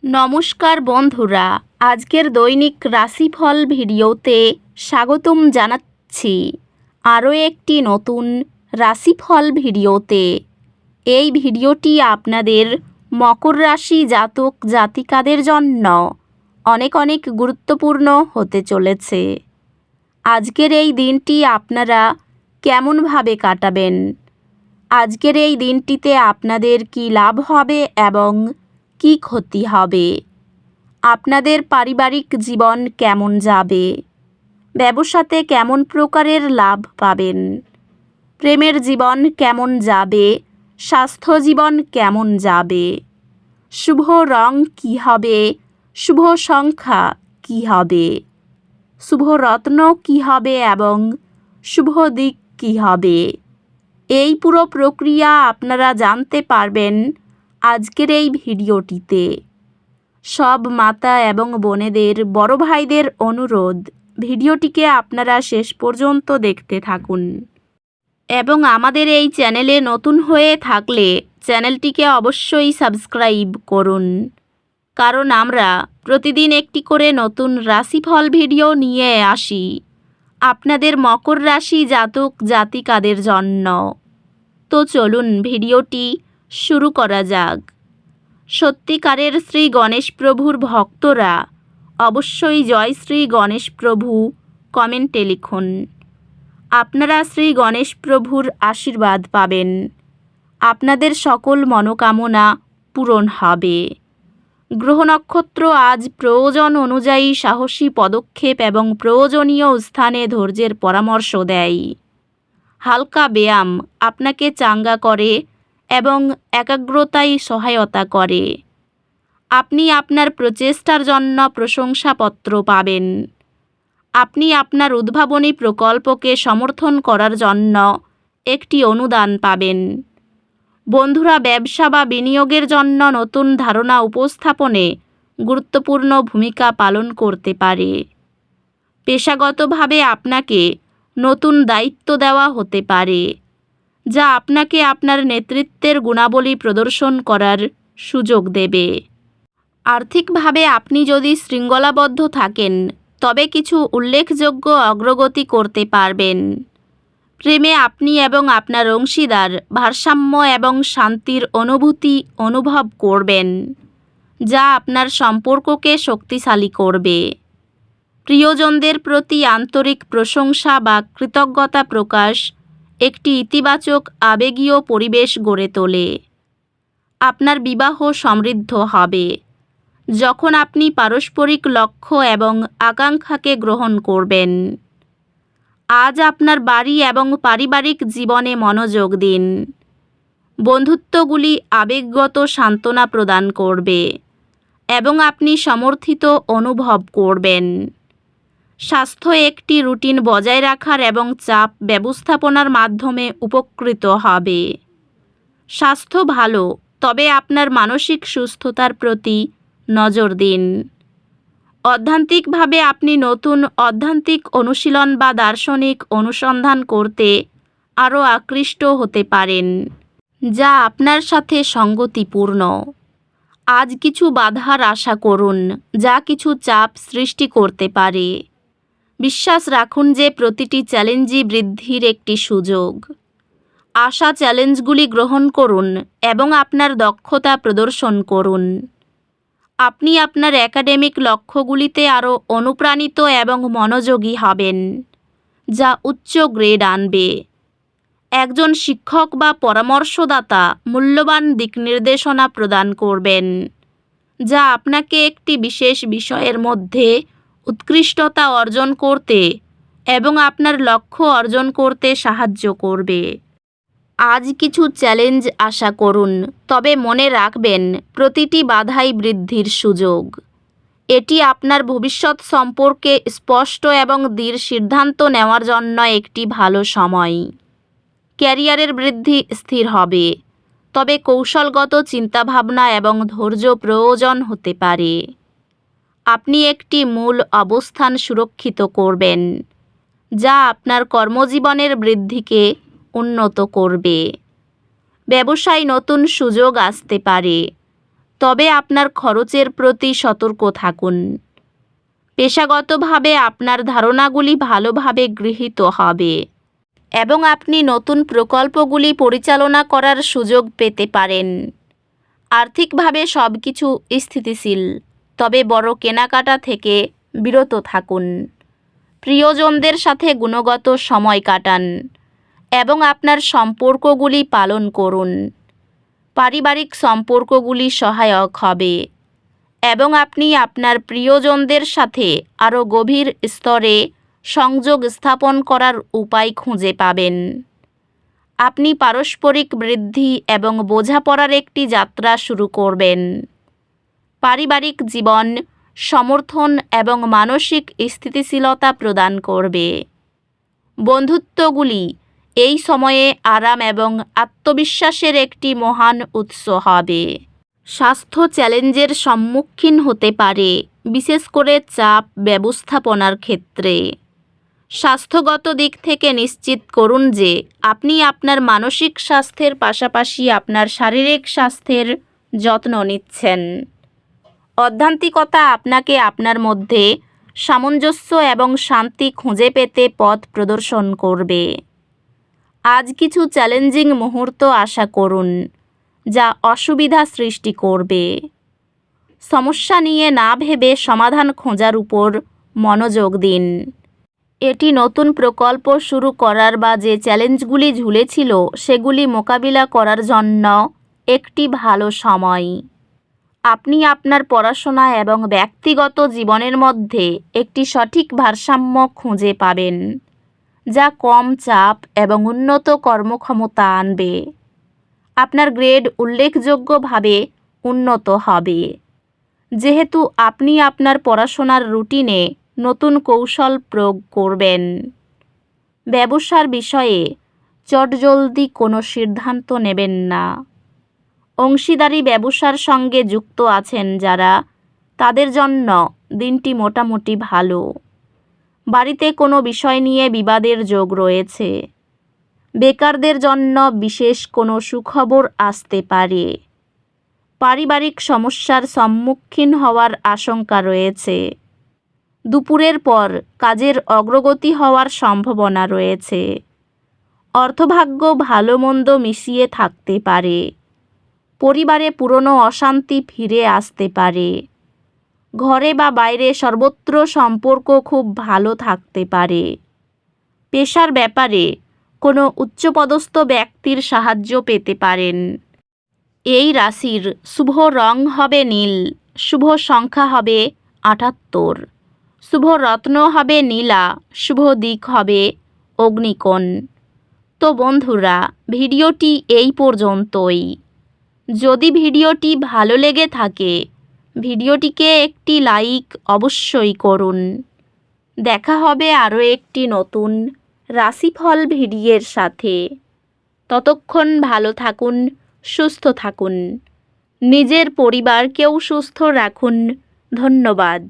নমস্কার বন্ধুরা, আজকের দৈনিক রাশিফল ভিডিওতে স্বাগতম জানাচ্ছি আরও একটি নতুন রাশিফল ভিডিওতে। এই ভিডিওটি আপনাদের মকর রাশি জাতক জাতিকাদের জন্য অনেক অনেক গুরুত্বপূর্ণ হতে চলেছে। আজকের এই দিনটি আপনারা কেমনভাবে কাটাবেন, আজকের এই দিনটিতে আপনাদের কী লাভ হবে এবং কি ক্ষতি হবে, আপনাদের পারিবারিক জীবন কেমন যাবে, ব্যবসাতে কেমন প্রকারের লাভ পাবেন, প্রেমের জীবন কেমন যাবে, স্বাস্থ্য জীবন কেমন যাবে, শুভ রং কী হবে, শুভ সংখ্যা কী হবে, শুভ রত্ন কী হবে এবং শুভ দিক কী হবে, এই পুরো প্রক্রিয়া আপনারা জানতে পারবেন আজকের এই ভিডিওটিতে। সব মাতা এবং বোনেদের, বড় ভাইদের অনুরোধ, ভিডিওটিকে আপনারা শেষ পর্যন্ত দেখতে থাকুন এবং আমাদের এই চ্যানেলে নতুন হয়ে থাকলে চ্যানেলটিকে অবশ্যই সাবস্ক্রাইব করুন, কারণ আমরা প্রতিদিন একটি করে নতুন রাশিফল ভিডিও নিয়ে আসি আপনাদের মকর রাশি জাতক জাতিকাদের জন্য। তো চলুন ভিডিওটি শুরু করা যাক। সত্যিকারের শ্রী গণেশ প্রভুর ভক্তরা অবশ্যই জয় শ্রী গণেশ প্রভু কমেন্টে লিখুন। আপনারা শ্রী গণেশ প্রভুর আশীর্বাদ পাবেন, আপনাদের সকল মনোকামনা পূরণ হবে। গ্রহ নক্ষত্র আজ প্রয়োজন অনুযায়ী সাহসী পদক্ষেপ এবং প্রয়োজনীয় স্থানে ধৈর্যের পরামর্শ দেয়। হালকা ব্যায়াম আপনাকে চাঙ্গা করে এবং একাগ্রতায় সহায়তা করে। আপনি আপনার প্রচেষ্টার জন্য প্রশংসাপত্র পাবেন। আপনি আপনার উদ্ভাবনী প্রকল্পকে সমর্থন করার জন্য একটি অনুদান পাবেন। বন্ধুরা ব্যবসা বা বিনিয়োগের জন্য নতুন ধারণা উপস্থাপনে গুরুত্বপূর্ণ ভূমিকা পালন করতে পারে। পেশাগতভাবে আপনাকে নতুন দায়িত্ব দেওয়া হতে পারে, যা আপনাকে আপনার নেতৃত্বের গুণাবলী প্রদর্শন করার সুযোগ দেবে। আর্থিকভাবে আপনি যদি শৃঙ্খলাবদ্ধ থাকেন তবে কিছু উল্লেখযোগ্য অগ্রগতি করতে পারবেন। প্রেমে আপনি এবং আপনার অংশীদার ভারসাম্য এবং শান্তির অনুভূতি অনুভব করবেন, যা আপনার সম্পর্ককে শক্তিশালী করবে। প্রিয়জনদের প্রতি আন্তরিক প্রশংসা বা কৃতজ্ঞতা প্রকাশ একটি ইতিবাচক আবেগীয় পরিবেশ গড়ে তোলে। আপনার বিবাহ সমৃদ্ধ হবে যখন আপনি পারস্পরিক লক্ষ্য এবং আকাঙ্ক্ষাকে গ্রহণ করবেন। আজ আপনার বাড়ি এবং পারিবারিক জীবনে মনোযোগ দিন। বন্ধুত্বগুলি আবেগগত সান্ত্বনা প্রদান করবে এবং আপনি সমর্থিত অনুভব করবেন। স্বাস্থ্য একটি রুটিন বজায় রাখার এবং চাপ ব্যবস্থাপনার মাধ্যমে উপকৃত হবে। স্বাস্থ্য ভালো, তবে আপনার মানসিক সুস্থতার প্রতি নজর দিন। অধ্যাত্মিকভাবে আপনি নতুন আধ্যাত্মিক অনুশীলন বা দার্শনিক অনুসন্ধান করতে আরও আকৃষ্ট হতে পারেন, যা আপনার সাথে সঙ্গতিপূর্ণ। আজ কিছু বাধার আশা করুন, যা কিছু চাপ সৃষ্টি করতে পারে। বিশ্বাস রাখুন যে প্রতিটি চ্যালেঞ্জই বৃদ্ধির একটি সুযোগ। আশা চ্যালেঞ্জগুলি গ্রহণ করুন এবং আপনার দক্ষতা প্রদর্শন করুন। আপনি আপনার একাডেমিক লক্ষ্যগুলিতে আরও অনুপ্রাণিত এবং মনোযোগী হবেন, যা উচ্চ গ্রেড আনবে। একজন শিক্ষক বা পরামর্শদাতা মূল্যবান দিকনির্দেশনা প্রদান করবেন, যা আপনাকে একটি বিশেষ বিষয়ের মধ্যে উৎকৃষ্টতা অর্জন করতে এবং আপনার লক্ষ্য অর্জন করতে সাহায্য করবে। আজ কিছু চ্যালেঞ্জ আশা করুন, তবে মনে রাখবেন প্রতিটি বাধাই বৃদ্ধির সুযোগ। এটি আপনার ভবিষ্যৎ সম্পর্কে স্পষ্ট এবং দৃঢ় সিদ্ধান্ত নেওয়ার জন্য একটি ভালো সময়। ক্যারিয়ারের বৃদ্ধি স্থির হবে, তবে কৌশলগত চিন্তাভাবনা এবং ধৈর্য প্রয়োজন হতে পারে। আপনি একটি মূল অবস্থান সুরক্ষিত করবেন, যা আপনার কর্মজীবনের বৃদ্ধিকে উন্নত করবে। ব্যবসায় নতুন সুযোগ আসতে পারে, তবে আপনার খরচের প্রতি সতর্ক থাকুন। পেশাগতভাবে আপনার ধারণাগুলি ভালোভাবে গৃহীত হবে এবং আপনি নতুন প্রকল্পগুলি পরিচালনা করার সুযোগ পেতে পারেন। আর্থিকভাবে সব কিছু স্থিতিশীল, তবে বড় কেনাকাটা থেকে বিরত থাকুন। প্রিয়জনদের সাথে গুণগত সময় কাটান এবং আপনার সম্পর্কগুলি পালন করুন। পারিবারিক সম্পর্কগুলি সহায়ক হবে এবং আপনি আপনার প্রিয়জনদের সাথে আরও গভীর স্তরে সংযোগ স্থাপন করার উপায় খুঁজে পাবেন। আপনি পারস্পরিক বৃদ্ধি এবং বোঝাপড়ার একটি যাত্রা শুরু করবেন। পারিবারিক জীবন সমর্থন এবং মানসিক স্থিতিশীলতা প্রদান করবে। বন্ধুত্বগুলি এই সময়ে আরাম এবং আত্মবিশ্বাসের একটি মহান উৎস হবে। স্বাস্থ্য চ্যালেঞ্জের সম্মুখীন হতে পারে, বিশেষ করে চাপ ব্যবস্থাপনার ক্ষেত্রে। স্বাস্থ্যগত দিক থেকে নিশ্চিত করুন যে আপনি আপনার মানসিক স্বাস্থ্যের পাশাপাশি আপনার শারীরিক স্বাস্থ্যের যত্ন নিচ্ছেন। অধ্যাত্মিকতা আপনাকে আপনার মধ্যে সামঞ্জস্য এবং শান্তি খুঁজে পেতে পথ প্রদর্শন করবে। আজ কিছু চ্যালেঞ্জিং মুহূর্ত আশা করুন, যা অসুবিধা সৃষ্টি করবে। সমস্যা নিয়ে না ভেবে সমাধান খোঁজার উপর মনোযোগ দিন। এটি নতুন প্রকল্প শুরু করার বা যে চ্যালেঞ্জগুলি ঝুলেছিল সেগুলি মোকাবিলা করার জন্য একটি ভালো সময়। আপনি আপনার পড়াশোনা এবং ব্যক্তিগত জীবনের মধ্যে একটি সঠিক ভারসাম্য খুঁজে পাবেন, যা কম চাপ এবং উন্নত কর্মক্ষমতা আনবে। আপনার গ্রেড উল্লেখযোগ্যভাবে উন্নত হবে, যেহেতু আপনি আপনার পড়াশোনার রুটিনে নতুন কৌশল প্রয়োগ করবেন। ব্যবসার বিষয়ে চটজলদি কোনো সিদ্ধান্ত নেবেন না। অংশীদারি ব্যবসার সঙ্গে যুক্ত আছেন যারা, তাদের জন্য দিনটি মোটামুটি ভালো। বাড়িতে কোনো বিষয় নিয়ে বিবাদের যোগ রয়েছে। বেকারদের জন্য বিশেষ কোনো সুখবর আসতে পারে। পারিবারিক সমস্যার সম্মুখীন হওয়ার আশঙ্কা রয়েছে। দুপুরের পর কাজের অগ্রগতি হওয়ার সম্ভাবনা রয়েছে। অর্থভাগ্য ভালো মন্দ মিশিয়ে থাকতে পারে। পরিবারে পুরনো অশান্তি ফিরে আসতে পারে। ঘরে বা বাইরে সর্বত্র সম্পর্ক খুব ভালো থাকতে পারে। পেশার ব্যাপারে কোনো উচ্চপদস্থ ব্যক্তির সাহায্য পেতে পারেন। এই রাশির শুভ রং হবে নীল, শুভ সংখ্যা হবে ৭৮, শুভ রত্ন হবে নীলা, শুভ দিক হবে অগ্নিকোণ। তো বন্ধুরা, ভিডিওটি এই পর্যন্তই। যদি ভিডিওটি ভালো লেগে থাকে, ভিডিওটিকে একটি লাইক অবশ্যই করুন। দেখা হবে আরও একটি নতুন রাশিফল ভিডিওর সাথে। ততক্ষণ ভালো থাকুন, সুস্থ থাকুন, নিজের পরিবারকেও সুস্থ রাখুন। ধন্যবাদ।